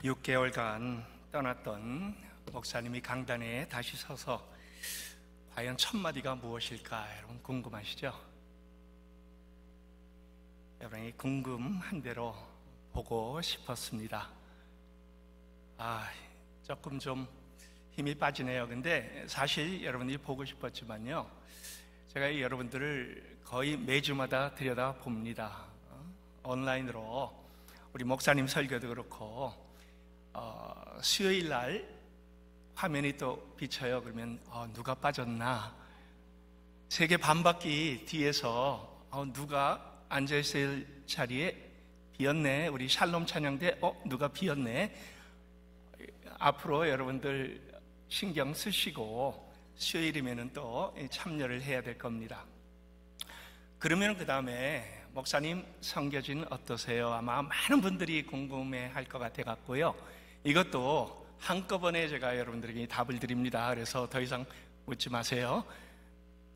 6개월간 떠났던 목사님이 강단에 다시 서서 과연 첫 마디가 무엇일까 여러분 궁금하시죠? 여러분이 궁금한 대로 보고 싶었습니다. 조금 좀 힘이 빠지네요. 근데 사실 여러분들이 보고 싶었지만요, 제가 여러분들을 거의 매주마다 들여다 봅니다. 온라인으로 우리 목사님 설교도 그렇고 수요일 날 화면이 또 비쳐요. 그러면 누가 빠졌나? 세계 반바퀴 뒤에서 누가 앉아있을 자리에 비었네. 우리 샬롬 찬양대 누가 비었네. 앞으로 여러분들 신경 쓰시고 수요일이면 또 참여를 해야 될 겁니다. 그러면 그 다음에 목사님 성교진 어떠세요? 아마 많은 분들이 궁금해 할 것 같아 갖고요, 이것도 한꺼번에 제가 여러분들에게 답을 드립니다. 그래서 더 이상 묻지 마세요.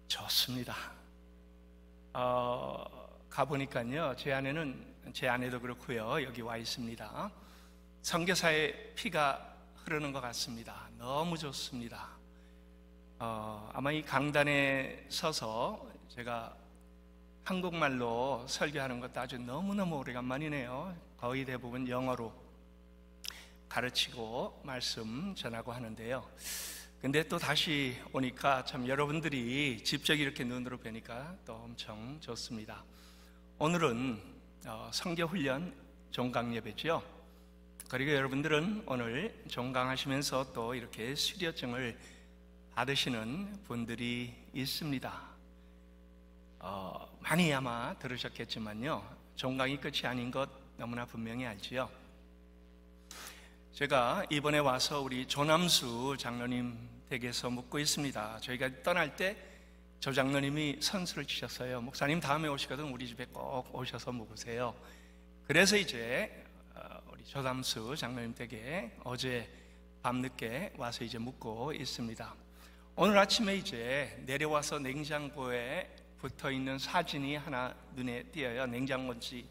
좋습니다. 가보니까요, 제 아내도 그렇고요, 여기 와 있습니다. 선교사의 피가 흐르는 것 같습니다. 너무 좋습니다. 아마 이 강단에 서서 제가 한국말로 설교하는 것도 아주 너무너무 오래간만이네요. 거의 대부분 영어로 가르치고 말씀 전하고 하는데요. 근데 또 다시 오니까 참 여러분들이 직접 이렇게 눈으로 뵈니까 또 엄청 좋습니다. 오늘은 선교훈련 종강 예배죠. 그리고 여러분들은 오늘 종강하시면서 또 이렇게 수료증을 받으시는 분들이 있습니다. 많이 아마 들으셨겠지만요, 종강이 끝이 아닌 것 너무나 분명히 알지요. 제가 이번에 와서 우리 조남수 장로님 댁에서 묵고 있습니다. 저희가 떠날 때 조 장로님이 선수를 치셨어요. 목사님 다음에 오시거든 우리 집에 꼭 오셔서 묵으세요. 그래서 이제 우리 조남수 장로님 댁에 어제 밤늦게 와서 이제 묵고 있습니다. 오늘 아침에 이제 내려와서 냉장고에 붙어있는 사진이 하나 눈에 띄어요. 냉장고인지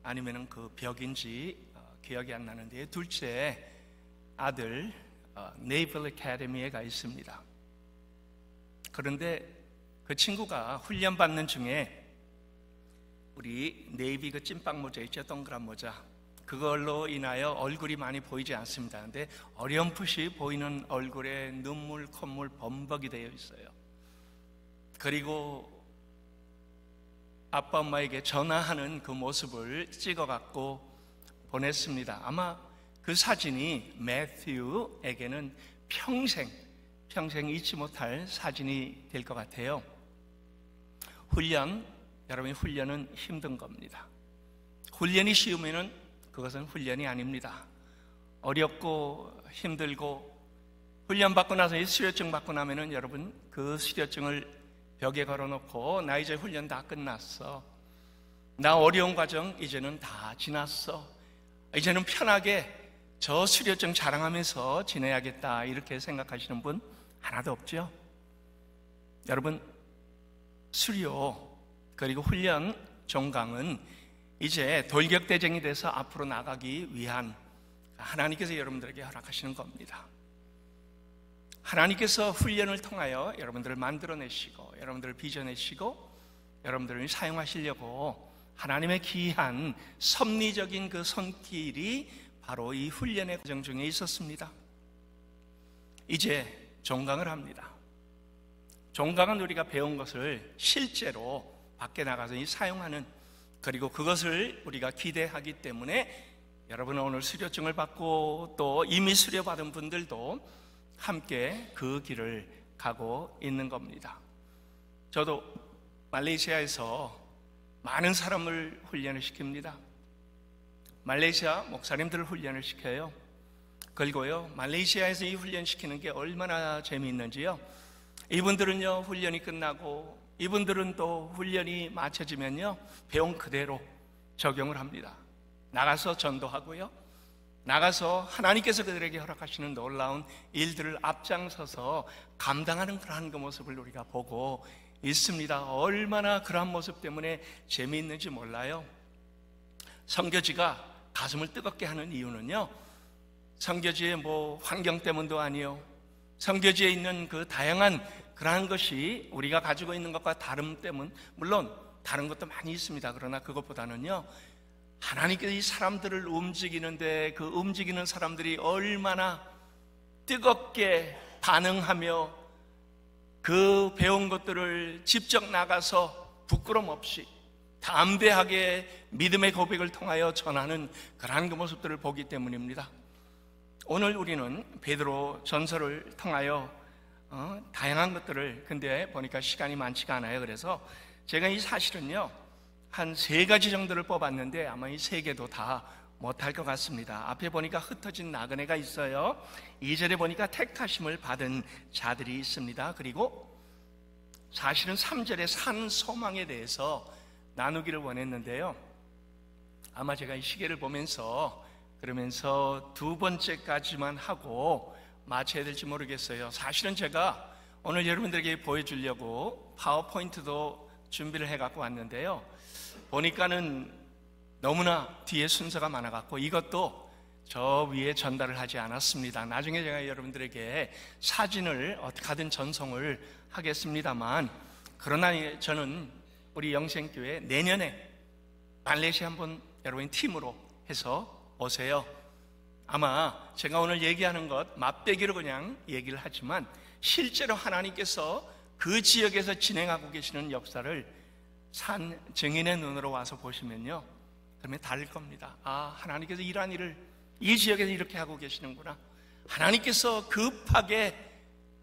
아니면 그 벽인지 기억이 안 나는데, 둘째 아들 네이벌 어카데미에 가 있습니다. 그런데 그 친구가 훈련 받는 중에 우리 네이비 그 찐빵 모자 있죠, 동그란 모자, 그걸로 인하여 얼굴이 많이 보이지 않습니다. 근데 어렴풋이 보이는 얼굴에 눈물, 콧물 범벅이 되어 있어요. 그리고 아빠 엄마에게 전화하는 그 모습을 찍어갖고 보냈습니다. 아마 그 사진이 매튜에게는 평생 잊지 못할 사진이 될 것 같아요. 여러분이 훈련은 힘든 겁니다. 훈련이 쉬우면은 그것은 훈련이 아닙니다. 어렵고 힘들고, 훈련 받고 나서 수료증 받고 나면은 여러분 그 수료증을 벽에 걸어놓고 나 이제 훈련 다 끝났어, 나 어려운 과정 이제는 다 지났어, 이제는 편하게 저 수료증 자랑하면서 지내야겠다, 이렇게 생각하시는 분 하나도 없죠? 여러분, 수료 그리고 훈련 종강은 이제 돌격대쟁이 돼서 앞으로 나가기 위한 하나님께서 여러분들에게 허락하시는 겁니다. 하나님께서 훈련을 통하여 여러분들을 만들어내시고 여러분들을 빚어내시고 여러분들을 사용하시려고 하나님의 귀한 섭리적인 그 손길이 바로 이 훈련의 과정 중에 있었습니다. 이제 종강을 합니다. 종강은 우리가 배운 것을 실제로 밖에 나가서 사용하는, 그리고 그것을 우리가 기대하기 때문에 여러분은 오늘 수료증을 받고 또 이미 수료받은 분들도 함께 그 길을 가고 있는 겁니다. 저도 말레이시아에서 많은 사람을 훈련을 시킵니다. 말레이시아 목사님들을 훈련을 시켜요. 그리고요, 말레이시아에서 이 훈련시키는 게 얼마나 재미있는지요. 이분들은요, 훈련이 끝나고 이분들은 또 훈련이 마쳐지면요, 배운 그대로 적용을 합니다. 나가서 전도하고요, 나가서 하나님께서 그들에게 허락하시는 놀라운 일들을 앞장서서 감당하는 그러한 그 모습을 우리가 보고 있습니다. 얼마나 그러한 모습 때문에 재미있는지 몰라요. 선교지가 가슴을 뜨겁게 하는 이유는요, 선교지의 환경 때문도 아니요, 선교지에 있는 그 다양한 그러한 것이 우리가 가지고 있는 것과 다름 때문, 물론 다른 것도 많이 있습니다. 그러나 그것보다는요, 하나님께서 이 사람들을 움직이는데 그 움직이는 사람들이 얼마나 뜨겁게 반응하며 그 배운 것들을 직접 나가서 부끄럼 없이 담대하게 믿음의 고백을 통하여 전하는 그러한 그 모습들을 보기 때문입니다. 오늘 우리는 베드로 전서를 통하여 다양한 것들을, 근데 보니까 시간이 많지가 않아요. 그래서 제가 이 사실은요, 한 3가지 정도를 뽑았는데 아마 이 3개도 다 못할 것 같습니다. 앞에 보니까 흩어진 나그네가 있어요. 2절에 보니까 택하심을 받은 자들이 있습니다. 그리고 사실은 3절에 산 소망에 대해서 나누기를 원했는데요, 아마 제가 이 시계를 보면서 그러면서 2번째까지만 하고 마쳐야 될지 모르겠어요. 사실은 제가 오늘 여러분들에게 보여주려고 파워포인트도 준비를 해갖고 왔는데요, 보니까는 너무나 뒤에 순서가 많아갖고 이것도 저 위에 전달을 하지 않았습니다. 나중에 제가 여러분들에게 사진을 어떻게 하든 전송을 하겠습니다만, 그러나 저는 우리 영생교회 내년에 말레이시아 한번 여러분 팀으로 해서 오세요. 아마 제가 오늘 얘기하는 것 맛배기로 그냥 얘기를 하지만 실제로 하나님께서 그 지역에서 진행하고 계시는 역사를 산 증인의 눈으로 와서 보시면요, 그러면 다를 겁니다. 아, 하나님께서 이러한 일을 이 지역에서 이렇게 하고 계시는구나. 하나님께서 급하게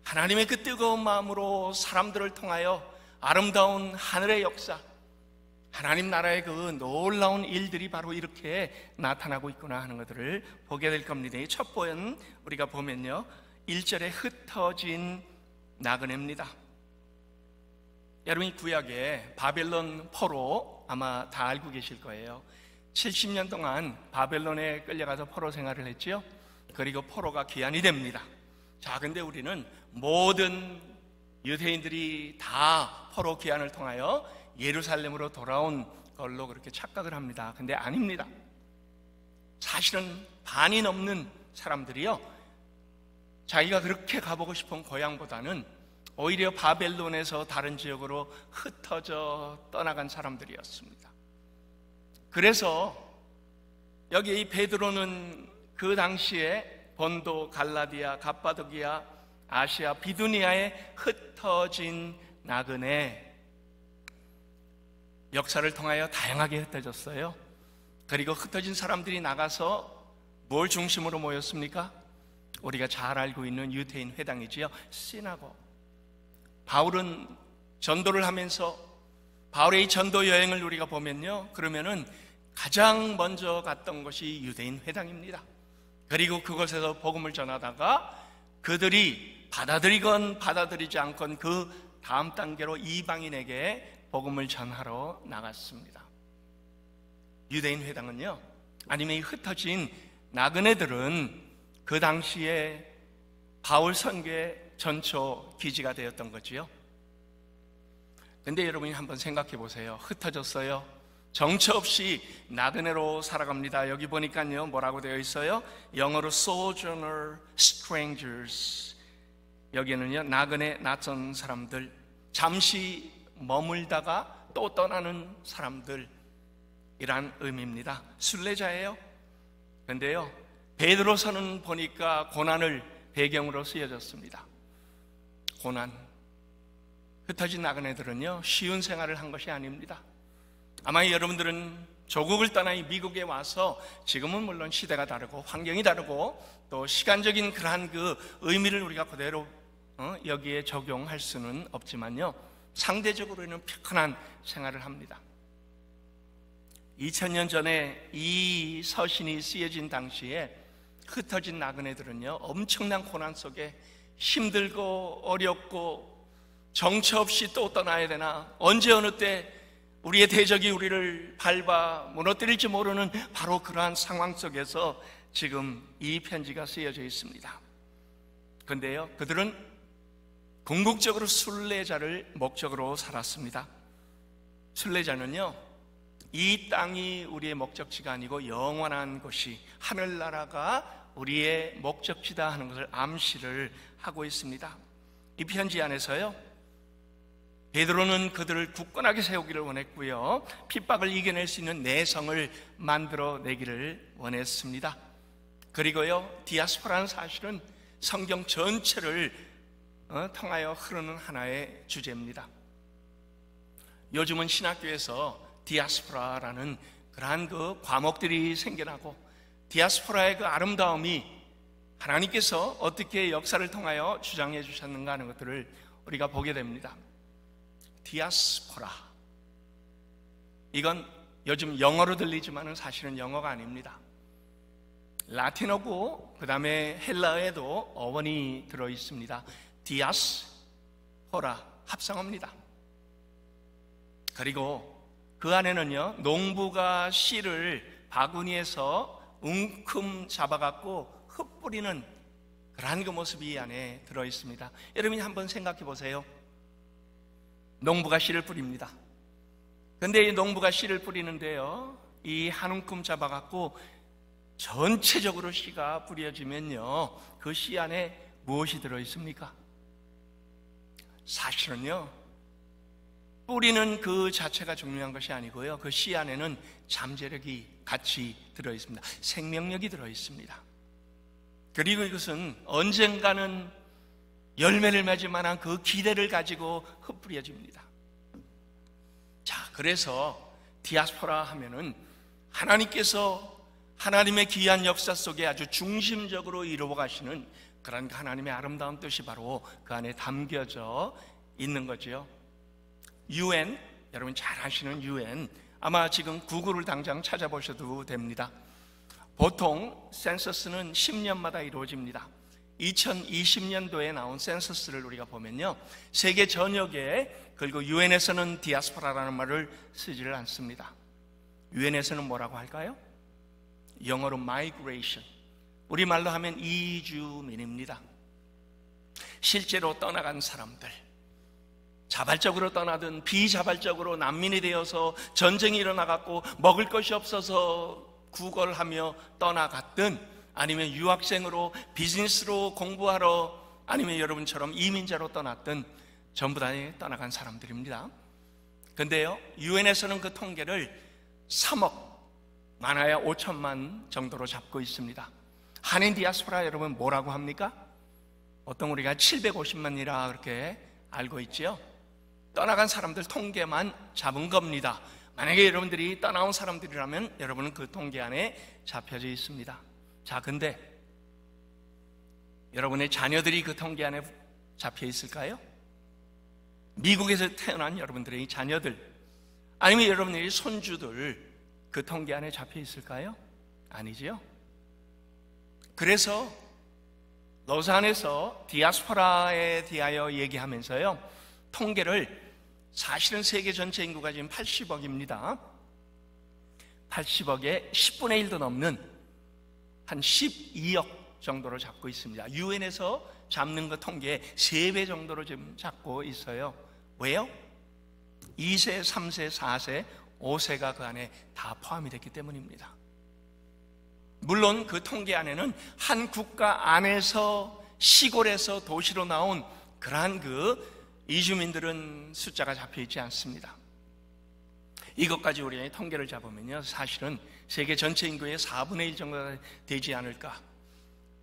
하나님의 그 뜨거운 마음으로 사람들을 통하여 아름다운 하늘의 역사, 하나님 나라의 그 놀라운 일들이 바로 이렇게 나타나고 있구나 하는 것들을 보게 될 겁니다. 이 첫 번은 우리가 보면요, 1절에 흩어진 나그네입니다. 여러분, 이 구약에 바벨론 포로 아마 다 알고 계실 거예요. 70년 동안 바벨론에 끌려가서 포로 생활을 했죠. 그리고 포로가 귀환이 됩니다. 자, 근데 우리는 모든 유대인들이 다 포로 귀환을 통하여 예루살렘으로 돌아온 걸로 그렇게 착각을 합니다. 근데 아닙니다. 사실은 반이 넘는 사람들이요, 자기가 그렇게 가보고 싶은 고향보다는 오히려 바벨론에서 다른 지역으로 흩어져 떠나간 사람들이었습니다. 그래서 여기 이 베드로는 그 당시에 본도, 갈라디아, 갑바도기아, 아시아, 비두니아에 흩어진 나그네, 역사를 통하여 다양하게 흩어졌어요. 그리고 흩어진 사람들이 나가서 뭘 중심으로 모였습니까? 우리가 잘 알고 있는 유대인 회당이지요. 시나고. 바울은 전도를 하면서 바울의 이 전도 여행을 우리가 보면요, 그러면은 가장 먼저 갔던 것이 유대인 회당입니다. 그리고 그곳에서 복음을 전하다가 그들이 받아들이건 받아들이지 않건 그 다음 단계로 이방인에게 복음을 전하러 나갔습니다. 유대인 회당은요, 아니면 이 흩어진 나그네들은 그 당시에 바울 선교의 전초 기지가 되었던 거지요. 근데 여러분이 한번 생각해 보세요. 흩어졌어요. 정처 없이 나그네로 살아갑니다. 여기 보니까요, 뭐라고 되어 있어요? 영어로 sojourner strangers. 여기는요, 나그네, 낯선 사람들, 잠시 머물다가 또 떠나는 사람들이란 의미입니다. 순례자예요. 근데요, 베드로서는 보니까 고난을 배경으로 쓰여졌습니다. 고난. 흩어진 나그네들은요, 쉬운 생활을 한 것이 아닙니다. 아마 여러분들은 조국을 떠나 미국에 와서, 지금은 물론 시대가 다르고 환경이 다르고 또 시간적인 그러한 그 의미를 우리가 그대로 여기에 적용할 수는 없지만요, 상대적으로는 편안한 생활을 합니다. 2000년 전에 이 서신이 쓰여진 당시에 흩어진 나그네들은요, 엄청난 고난 속에 힘들고 어렵고 정처 없이 또 떠나야 되나, 언제 어느 때 우리의 대적이 우리를 밟아 무너뜨릴지 모르는 바로 그러한 상황 속에서 지금 이 편지가 쓰여져 있습니다. 그런데요, 그들은 궁극적으로 순례자를 목적으로 살았습니다. 순례자는요, 이 땅이 우리의 목적지가 아니고 영원한 곳이, 하늘나라가 우리의 목적지다 하는 것을 암시를 하고 있습니다. 이 편지 안에서요, 베드로는 그들을 굳건하게 세우기를 원했고요, 핍박을 이겨낼 수 있는 내성을 만들어내기를 원했습니다. 그리고요, 디아스포라는 사실은 성경 전체를 통하여 흐르는 하나의 주제입니다. 요즘은 신학교에서 디아스포라라는 그러한 그 과목들이 생겨나고, 디아스포라의 그 아름다움이 하나님께서 어떻게 역사를 통하여 주장해 주셨는가 하는 것들을 우리가 보게 됩니다. 디아스포라, 이건 요즘 영어로 들리지만 사실은 영어가 아닙니다. 라틴어고 그 다음에 헬라어에도 어원이 들어있습니다. 디아스포라, 합성어입니다. 그리고 그 안에는요, 농부가 씨를 바구니에서 웅큼 잡아갖고 흩뿌리는 그러한 그 모습이 이 안에 들어있습니다. 여러분이 한번 생각해 보세요. 농부가 씨를 뿌립니다. 근데 이 농부가 씨를 뿌리는데요, 이 한 움큼 잡아갖고 전체적으로 씨가 뿌려지면요, 그 씨 안에 무엇이 들어있습니까? 사실은요, 뿌리는 그 자체가 중요한 것이 아니고요, 그 씨 안에는 잠재력이 같이 들어있습니다. 생명력이 들어있습니다. 그리고 이것은 언젠가는 열매를 맺을 만한 그 기대를 가지고 흩뿌려집니다. 자, 그래서 디아스포라 하면은 하나님께서 하나님의 귀한 역사 속에 아주 중심적으로 이루어 가시는 그런 하나님의 아름다운 뜻이 바로 그 안에 담겨져 있는 거죠. UN, 여러분 잘 아시는 UN, 아마 지금 구글을 당장 찾아보셔도 됩니다. 보통 센서스는 10년마다 이루어집니다. 2020년도에 나온 센서스를 우리가 보면요, 세계 전역에, 그리고 UN에서는 디아스포라라는 말을 쓰지를 않습니다. UN에서는 뭐라고 할까요? 영어로 migration, 우리말로 하면 이주민입니다. 실제로 떠나간 사람들, 자발적으로 떠나든 비자발적으로 난민이 되어서 전쟁이 일어나갖고 먹을 것이 없어서 구걸하며 떠나갔든, 아니면 유학생으로 비즈니스로 공부하러, 아니면 여러분처럼 이민자로 떠났든 전부 다 떠나간 사람들입니다. 근데요, 유엔에서는 그 통계를 3억, 많아야 5천만 정도로 잡고 있습니다. 한인 디아스포라 여러분 뭐라고 합니까? 보통 우리가 750만이라 그렇게 알고 있지요. 떠나간 사람들 통계만 잡은 겁니다. 만약에 여러분들이 떠나온 사람들이라면 여러분은 그 통계 안에 잡혀져 있습니다. 자, 근데 여러분의 자녀들이 그 통계 안에 잡혀 있을까요? 미국에서 태어난 여러분들의 자녀들, 아니면 여러분의 손주들 그 통계 안에 잡혀 있을까요? 아니지요. 그래서 로산에서 디아스포라에 대하여 얘기하면서요, 통계를, 사실은 세계 전체 인구가 지금 80억입니다. 80억에 10분의 1도 넘는 한 12억 정도로 잡고 있습니다. 유엔에서 잡는 그 통계의 3배 정도로 지금 잡고 있어요. 왜요? 2세, 3세, 4세, 5세가 그 안에 다 포함이 됐기 때문입니다. 물론 그 통계 안에는 한 국가 안에서 시골에서 도시로 나온 그러한 그 이주민들은 숫자가 잡혀 있지 않습니다. 이것까지 우리가 통계를 잡으면요, 사실은 세계 전체 인구의 4분의 1 정도가 되지 않을까.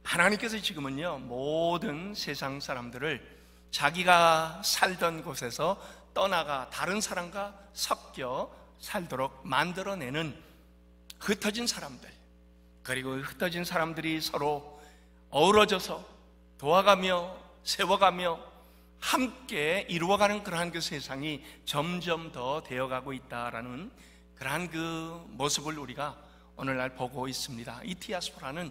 하나님께서 지금은요, 모든 세상 사람들을 자기가 살던 곳에서 떠나가 다른 사람과 섞여 살도록 만들어내는 흩어진 사람들, 그리고 흩어진 사람들이 서로 어우러져서 도와가며 세워가며 함께 이루어가는 그러한 그 세상이 점점 더 되어가고 있다라는 그러한 그 모습을 우리가 오늘날 보고 있습니다. 이 디아스포라는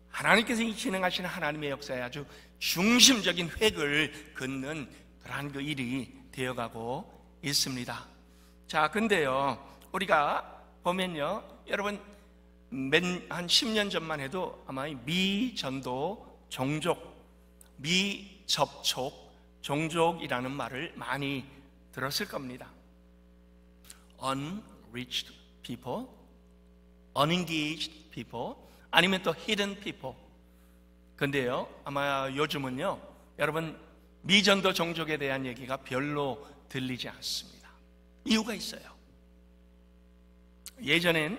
하나님께서 진행하시는 하나님의 역사에 아주 중심적인 획을 긋는 그러한 그 일이 되어가고 있습니다. 자, 근데요, 우리가 보면요, 여러분 한 10년 전만 해도 아마 미전도 종족, 미접촉 종족이라는 말을 많이 들었을 겁니다. rich people, unengaged people, 아니면 또 hidden people. 근데요, 아마 요즘은요, 여러분 미전도 종족에 대한 얘기가 별로 들리지 않습니다. 이유가 있어요. 예전엔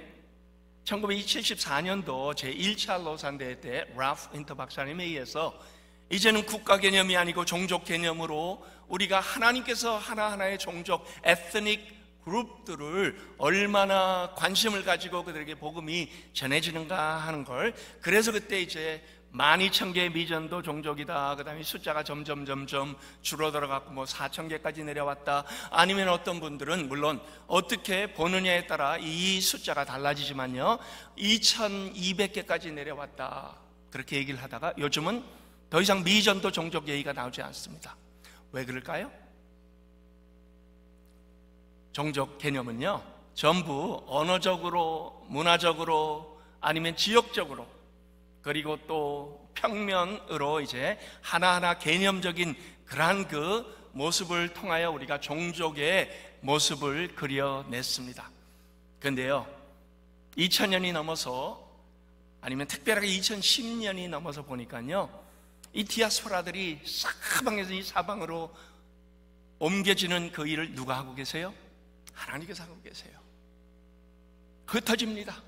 1974년도 제1차 로산대회 때 라프 윈터 박사님에 의해서 이제는 국가 개념이 아니고 종족 개념으로 우리가 하나님께서 하나하나의 종족, 에스닉 그룹들을 얼마나 관심을 가지고 그들에게 복음이 전해지는가 하는 걸, 그래서 그때 이제 12,000개의 미전도 종족이다, 그 다음에 숫자가 점점 줄어들어갖고 뭐 4,000개까지 내려왔다, 아니면 어떤 분들은 물론 어떻게 보느냐에 따라 이 숫자가 달라지지만요 2,200개까지 내려왔다, 그렇게 얘기를 하다가 요즘은 더 이상 미전도 종족 얘기가 나오지 않습니다. 왜 그럴까요? 종족 개념은요 전부 언어적으로, 문화적으로, 아니면 지역적으로, 그리고 또 평면으로 이제 하나하나 개념적인 그러한 그 모습을 통하여 우리가 종족의 모습을 그려냈습니다. 그런데요 2000년이 넘어서, 아니면 특별하게 2010년이 넘어서 보니까요 이 디아스포라들이 사방에서 이 사방으로 옮겨지는 그 일을 누가 하고 계세요? 하나님께서 하고 계세요. 흩어집니다.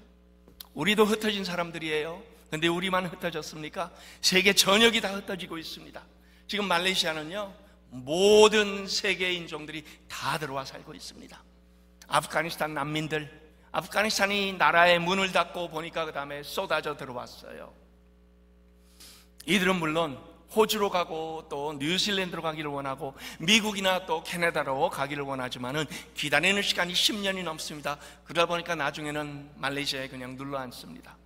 우리도 흩어진 사람들이에요. 근데 우리만 흩어졌습니까? 세계 전역이 다 흩어지고 있습니다. 지금 말레이시아는요 모든 세계 인종들이 다 들어와 살고 있습니다. 아프가니스탄 난민들, 아프가니스탄이 나라의 문을 닫고 보니까 그 다음에 쏟아져 들어왔어요. 이들은 물론 호주로 가고 또 뉴질랜드로 가기를 원하고 미국이나 또 캐나다로 가기를 원하지만은 기다리는 시간이 10년이 넘습니다. 그러다 보니까 나중에는 말레이시아에 그냥 눌러 앉습니다.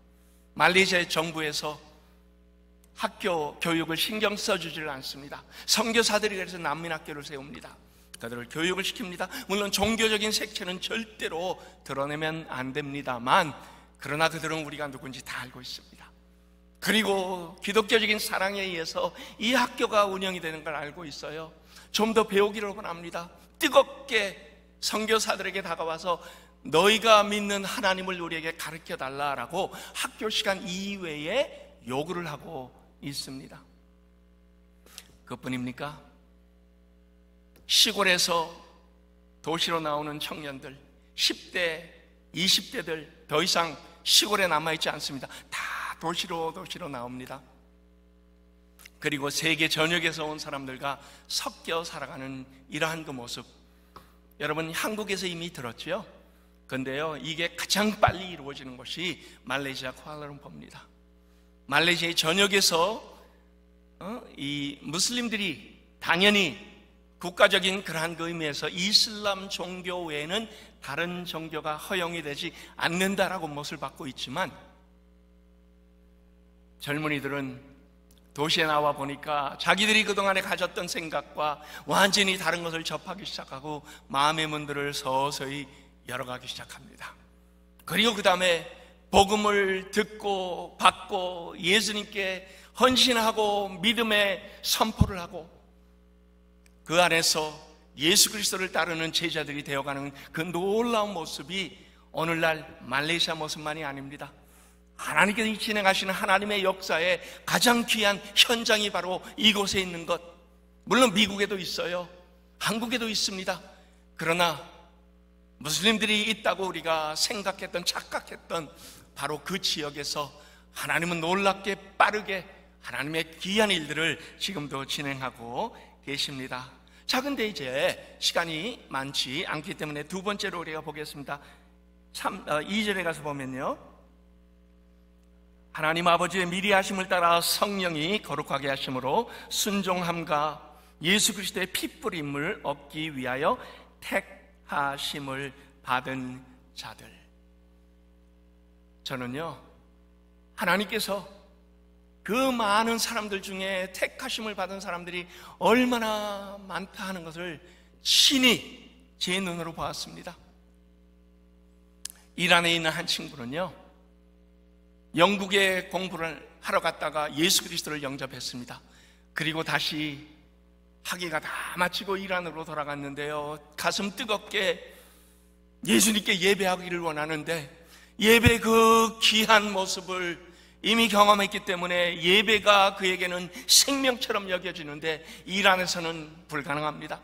말레이시아 정부에서 학교 교육을 신경 써주지를 않습니다. 선교사들이 그래서 난민학교를 세웁니다. 그들을 교육을 시킵니다. 물론 종교적인 색채는 절대로 드러내면 안 됩니다만, 그러나 그들은 우리가 누군지 다 알고 있습니다. 그리고 기독교적인 사랑에 의해서 이 학교가 운영이 되는 걸 알고 있어요. 좀 더 배우기를 원합니다. 뜨겁게 선교사들에게 다가와서 너희가 믿는 하나님을 우리에게 가르쳐달라라고 학교 시간 이외에 요구를 하고 있습니다. 그것뿐입니까? 시골에서 도시로 나오는 청년들, 10대, 20대들 더 이상 시골에 남아있지 않습니다. 다 도시로 나옵니다. 그리고 세계 전역에서 온 사람들과 섞여 살아가는 이러한 그 모습, 여러분 한국에서 이미 들었죠? 그런데요 이게 가장 빨리 이루어지는 것이 말레이시아 쿠알라룸푸르입니다. 말레이시아의 전역에서 이 무슬림들이 당연히 국가적인 그러한 그 의미에서 이슬람 종교 외에는 다른 종교가 허용이 되지 않는다라고 못을 받고 있지만, 젊은이들은 도시에 나와 보니까 자기들이 그동안에 가졌던 생각과 완전히 다른 것을 접하기 시작하고 마음의 문들을 서서히 열어가기 시작합니다. 그리고 그 다음에 복음을 듣고 받고 예수님께 헌신하고 믿음의 선포를 하고 그 안에서 예수 그리스도를 따르는 제자들이 되어가는 그 놀라운 모습이 오늘날 말레이시아 모습만이 아닙니다. 하나님께서 진행하시는 하나님의 역사의 가장 귀한 현장이 바로 이곳에 있는 것, 물론 미국에도 있어요, 한국에도 있습니다. 그러나 무슬림들이 있다고 우리가 생각했던, 착각했던 바로 그 지역에서 하나님은 놀랍게 빠르게 하나님의 귀한 일들을 지금도 진행하고 계십니다. 자, 근데 이제 시간이 많지 않기 때문에 두 번째로 우리가 보겠습니다. 2절에 가서 보면요, 하나님 아버지의 미리 하심을 따라 성령이 거룩하게 하심으로 순종함과 예수 그리스도의 피뿌림을 얻기 위하여 택하심을 받은 자들. 저는요 하나님께서 그 많은 사람들 중에 택하심을 받은 사람들이 얼마나 많다 하는 것을 친히 제 눈으로 보았습니다. 이란에 있는 한 친구는요 영국에 공부를 하러 갔다가 예수 그리스도를 영접했습니다. 그리고 다시 학위가 다 마치고 이란으로 돌아갔는데요, 가슴 뜨겁게 예수님께 예배하기를 원하는데 예배 그 귀한 모습을 이미 경험했기 때문에 예배가 그에게는 생명처럼 여겨지는데 일 안에서는 불가능합니다.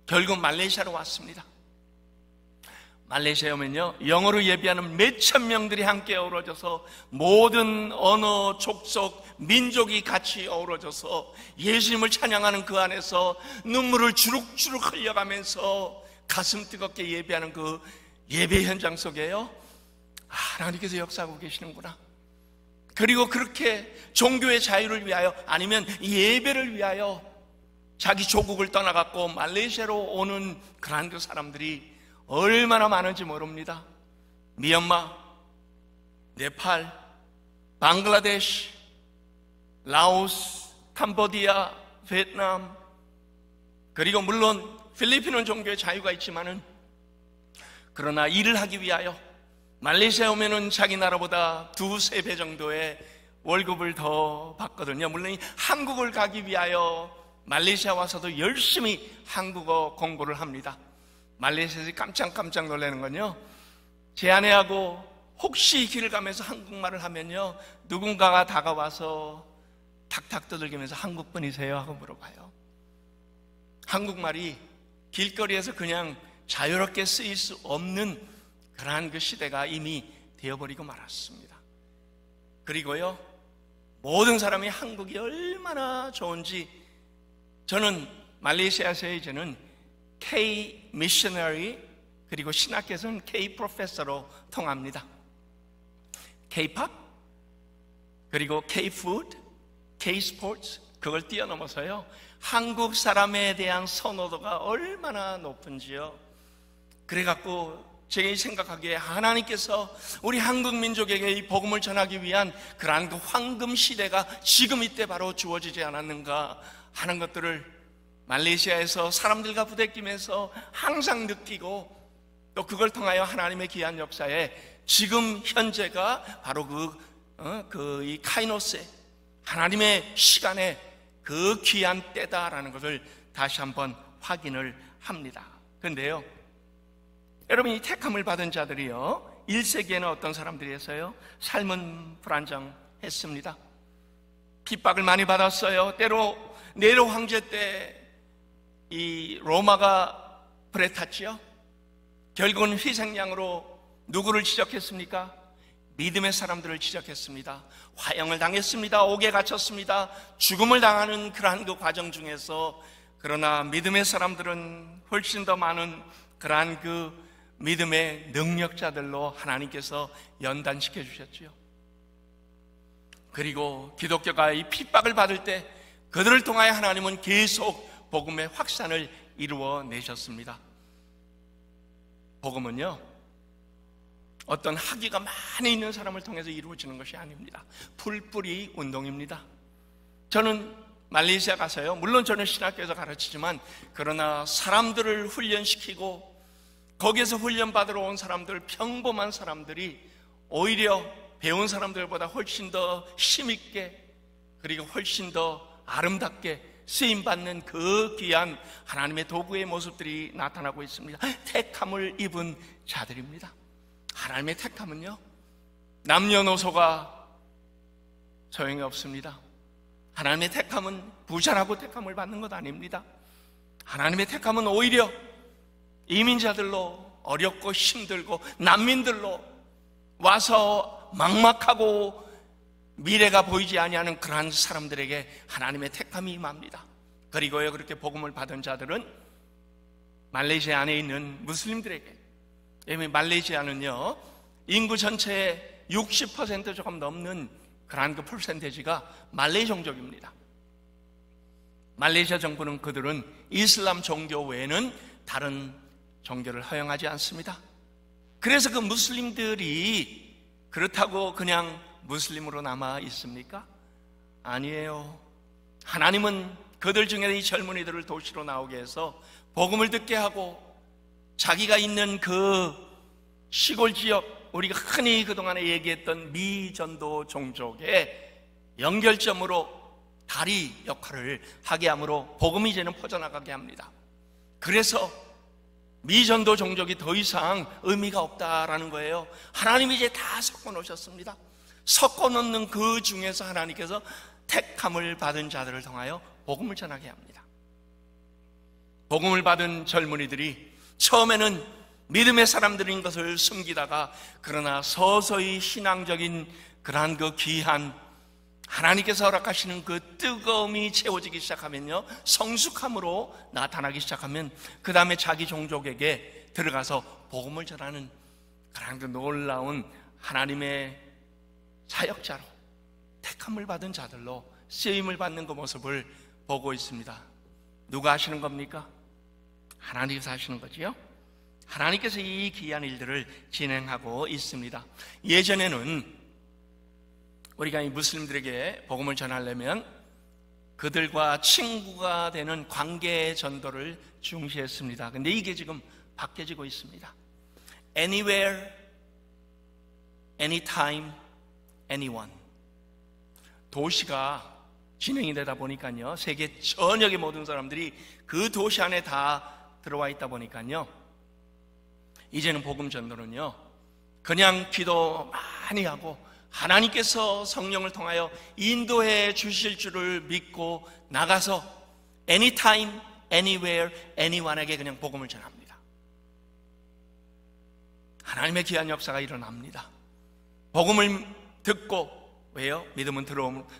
결국 말레이시아로 왔습니다. 말레이시아에 오면요, 영어로 예배하는 몇천 명들이 함께 어우러져서 모든 언어, 족속, 민족이 같이 어우러져서 예수님을 찬양하는 그 안에서 눈물을 주룩주룩 흘려가면서 가슴 뜨겁게 예배하는 그 예배 현장 속에요, 하나님께서 역사하고 계시는구나. 그리고 그렇게 종교의 자유를 위하여 아니면 예배를 위하여 자기 조국을 떠나갔고 말레이시아로 오는 그러한 그 사람들이 얼마나 많은지 모릅니다. 미얀마, 네팔, 방글라데시, 라오스, 캄보디아, 베트남, 그리고 물론 필리핀은 종교의 자유가 있지만은 그러나 일을 하기 위하여 말레이시아에 오면은 자기 나라보다 2-3배 정도의 월급을 더 받거든요. 물론 한국을 가기 위하여 말레이시아 와서도 열심히 한국어 공부를 합니다. 말레이시아에서 깜짝 놀라는 건요, 제 아내하고 혹시 길을 가면서 한국말을 하면요, 누군가가 다가와서 탁탁 두들기면서 한국분이세요? 하고 물어봐요. 한국말이 길거리에서 그냥 자유롭게 쓰일 수 없는 그러한 그 시대가 이미 되어버리고 말았습니다. 그리고요, 모든 사람이 한국이 얼마나 좋은지, 저는 말레이시아에서 이제는 K 미셔너리 그리고 신학교에서는 K 프로페서로 통합니다. K-팝 그리고 K-푸드, K-스포츠, 그걸 뛰어넘어서요, 한국 사람에 대한 선호도가 얼마나 높은지요. 그래갖고 제가 생각하기에 하나님께서 우리 한국 민족에게 이 복음을 전하기 위한 그러한 그 황금 시대가 지금 이때 바로 주어지지 않았는가 하는 것들을 말레이시아에서 사람들과 부대끼면서 항상 느끼고, 또 그걸 통하여 하나님의 귀한 역사에 지금 현재가 바로 이 카이노스, 하나님의 시간에 그 귀한 때다라는 것을 다시 한번 확인을 합니다. 그런데요, 여러분, 이 택함을 받은 자들이요, 1세기에는 어떤 사람들이었어요? 삶은 불안정했습니다. 핍박을 많이 받았어요. 때로 네로 황제 때 이 로마가 불에 탔지요. 결국은 희생양으로 누구를 지적했습니까? 믿음의 사람들을 지적했습니다. 화형을 당했습니다. 옥에 갇혔습니다. 죽음을 당하는 그러한 그 과정 중에서, 그러나 믿음의 사람들은 훨씬 더 많은 그러한 그 믿음의 능력자들로 하나님께서 연단시켜 주셨지요. 그리고 기독교가 이 핍박을 받을 때 그들을 통하여 하나님은 계속 복음의 확산을 이루어 내셨습니다. 복음은요, 어떤 학위가 많이 있는 사람을 통해서 이루어지는 것이 아닙니다. 풀뿌리 운동입니다. 저는 말레이시아 가서요, 물론 저는 신학교에서 가르치지만 그러나 사람들을 훈련시키고 거기에서 훈련받으러 온 사람들, 평범한 사람들이 오히려 배운 사람들보다 훨씬 더 힘있게 그리고 훨씬 더 아름답게 쓰임받는 그 귀한 하나님의 도구의 모습들이 나타나고 있습니다. 택함을 입은 자들입니다. 하나님의 택함은요, 남녀노소가 소용이 없습니다. 하나님의 택함은 부자라고 택함을 받는 것 아닙니다. 하나님의 택함은 오히려 이민자들로, 어렵고 힘들고 난민들로 와서 막막하고 미래가 보이지 아니하는 그러한 사람들에게 하나님의 택함이 임합니다. 그리고요, 그렇게 복음을 받은 자들은 말레이시아 안에 있는 무슬림들에게, 왜냐하면 말레이시아는요, 인구 전체의 60% 조금 넘는 그러한 그 퍼센테이지가 말레이 종족입니다. 말레이시아 정부는 그들은 이슬람 종교 외에는 다른 종교를 허용하지 않습니다. 그래서 그 무슬림들이 그렇다고 그냥 무슬림으로 남아 있습니까? 아니에요. 하나님은 그들 중에 이 젊은이들을 도시로 나오게 해서 복음을 듣게 하고 자기가 있는 그 시골 지역, 우리가 흔히 그동안에 얘기했던 미전도 종족의 연결점으로 다리 역할을 하게 함으로 복음이 이제는 퍼져나가게 합니다. 그래서 미전도 종족이 더 이상 의미가 없다라는 거예요. 하나님이 이제 다 섞어 놓으셨습니다. 섞어 놓는 그 중에서 하나님께서 택함을 받은 자들을 통하여 복음을 전하게 합니다. 복음을 받은 젊은이들이 처음에는 믿음의 사람들인 것을 숨기다가, 그러나 서서히 신앙적인 그러한 그 귀한 하나님께서 허락하시는 그 뜨거움이 채워지기 시작하면요, 성숙함으로 나타나기 시작하면 그 다음에 자기 종족에게 들어가서 복음을 전하는 그러한 그 놀라운 하나님의 사역자로, 택함을 받은 자들로 쓰임을 받는 그 모습을 보고 있습니다. 누가 하시는 겁니까? 하나님께서 하시는 거지요. 하나님께서 이 귀한 일들을 진행하고 있습니다. 예전에는 우리가 이 무슬림들에게 복음을 전하려면 그들과 친구가 되는 관계 전도를 중시했습니다. 근데 이게 지금 바뀌어지고 있습니다. Anywhere, anytime, anyone. 도시가 진행이 되다 보니까요, 세계 전역의 모든 사람들이 그 도시 안에 다 들어와 있다 보니까요, 이제는 복음 전도는요, 그냥 기도 많이 하고 하나님께서 성령을 통하여 인도해 주실 줄을 믿고 나가서 anytime, anywhere, anyone에게 그냥 복음을 전합니다. 하나님의 귀한 역사가 일어납니다. 복음을 듣고, 왜요? 믿음은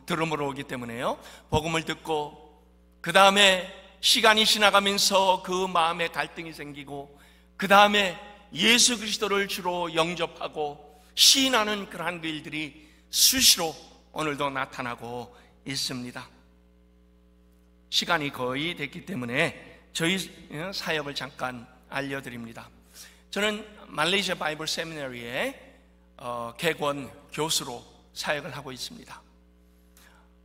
들음으로 오기 때문에요. 복음을 듣고 그 다음에 시간이 지나가면서 그 마음에 갈등이 생기고, 그 다음에 예수 그리스도를 주로 영접하고 시인하는 그러한 그 일들이 수시로 오늘도 나타나고 있습니다. 시간이 거의 됐기 때문에 저희 사역을 잠깐 알려드립니다. 저는 말레이시아 바이블 세미나리의 객원 교수로 사역을 하고 있습니다.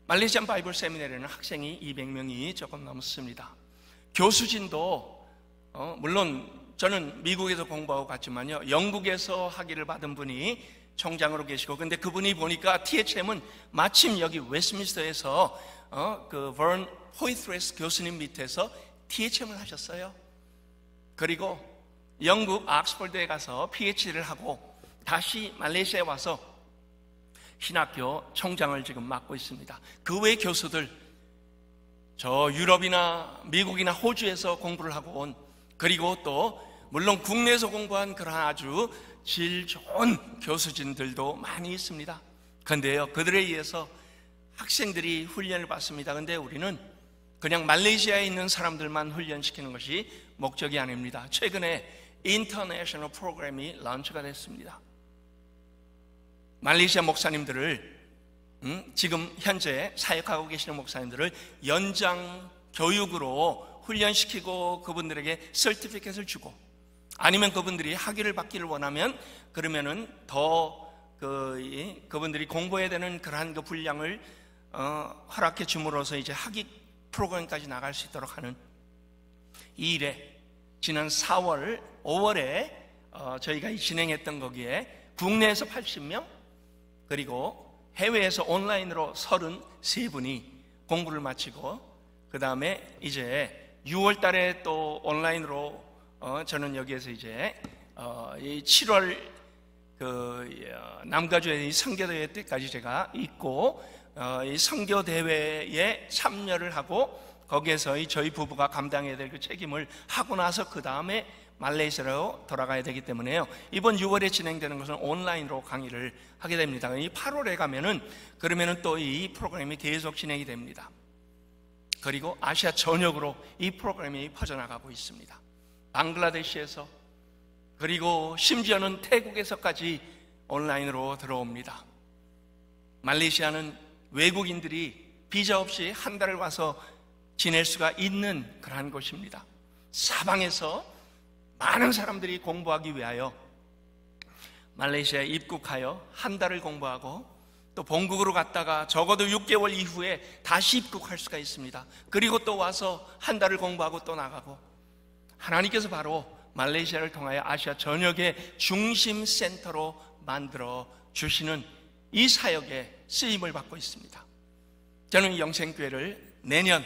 말레이시아 바이블 세미나리는 학생이 200명이 조금 넘습니다. 교수진도 물론 저는 미국에서 공부하고 갔지만요, 영국에서 학위를 받은 분이 총장으로 계시고, 근데 그분이 보니까 THM은 마침 여기 웨스트민스터에서 그 버런 호이트레스 교수님 밑에서 THM을 하셨어요. 그리고 영국 옥스퍼드에 가서 PhD를 하고 다시 말레이시아에 와서 신학교 총장을 지금 맡고 있습니다. 그 외 교수들, 저 유럽이나 미국이나 호주에서 공부를 하고 온, 그리고 또 물론 국내에서 공부한 그런 아주 질 좋은 교수진들도 많이 있습니다. 그런데요, 그들에 의해서 학생들이 훈련을 받습니다. 그런데 우리는 그냥 말레이시아에 있는 사람들만 훈련시키는 것이 목적이 아닙니다. 최근에 인터내셔널 프로그램이 런치가 됐습니다. 말레이시아 목사님들을 지금 현재 사역하고 계시는 목사님들을 연장 교육으로 훈련시키고 그분들에게 서티피켓을 주고, 아니면 그분들이 학위를 받기를 원하면 그러면은 더 그분들이 공부해야 되는 그러한 그 분량을 허락해 줌으로써 이제 학위 프로그램까지 나갈 수 있도록 하는 이 일에 지난 4월, 5월에 저희가 진행했던 거기에 국내에서 80명, 그리고 해외에서 온라인으로 33분이 공부를 마치고, 그 다음에 이제 6월 달에 또 온라인으로 저는 여기에서 이제 이 7월 남가주의 선교대회 때까지 제가 있고, 이 선교대회에 참여를 하고 거기에서 저희 부부가 감당해야 될 그 책임을 하고 나서 그 다음에 말레이시아로 돌아가야 되기 때문에요, 이번 6월에 진행되는 것은 온라인으로 강의를 하게 됩니다. 이 8월에 가면은 그러면은 또 이 프로그램이 계속 진행이 됩니다. 그리고 아시아 전역으로 이 프로그램이 퍼져나가고 있습니다. 방글라데시에서, 그리고 심지어는 태국에서까지 온라인으로 들어옵니다. 말레이시아는 외국인들이 비자 없이 한 달을 와서 지낼 수가 있는 그러한 곳입니다. 사방에서 많은 사람들이 공부하기 위하여 말레이시아에 입국하여 한 달을 공부하고 또 본국으로 갔다가 적어도 6개월 이후에 다시 입국할 수가 있습니다. 그리고 또 와서 한 달을 공부하고 또 나가고, 하나님께서 바로 말레이시아를 통하여 아시아 전역의 중심 센터로 만들어 주시는 이 사역에 쓰임을 받고 있습니다. 저는 영생교회를 내년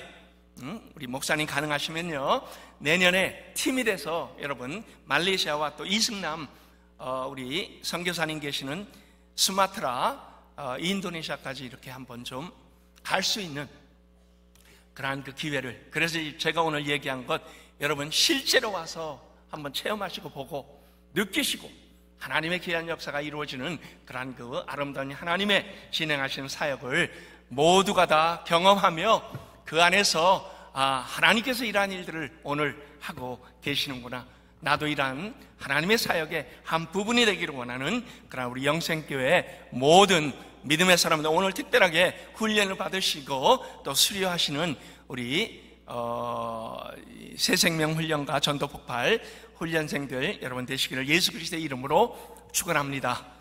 우리 목사님 가능하시면요, 내년에 팀이 돼서 여러분 말레이시아와 또 이승남 우리 선교사님 계시는 수마트라 인도네시아까지 이렇게 한번 좀 갈 수 있는 그러한 그 기회를, 그래서 제가 오늘 얘기한 것 여러분 실제로 와서 한번 체험하시고 보고 느끼시고 하나님의 귀한 역사가 이루어지는 그러한 그 아름다운 하나님의 진행하시는 사역을 모두가 다 경험하며 그 안에서 하나님께서 이러한 일들을 오늘 하고 계시는구나, 나도 이러한 하나님의 사역의 한 부분이 되기를 원하는 그런 우리 영생교회 모든 믿음의 사람들, 오늘 특별하게 훈련을 받으시고 또 수료하시는 우리 새생명 훈련과 전도폭발 훈련생들 여러분 되시기를 예수 그리스도의 이름으로 축원합니다.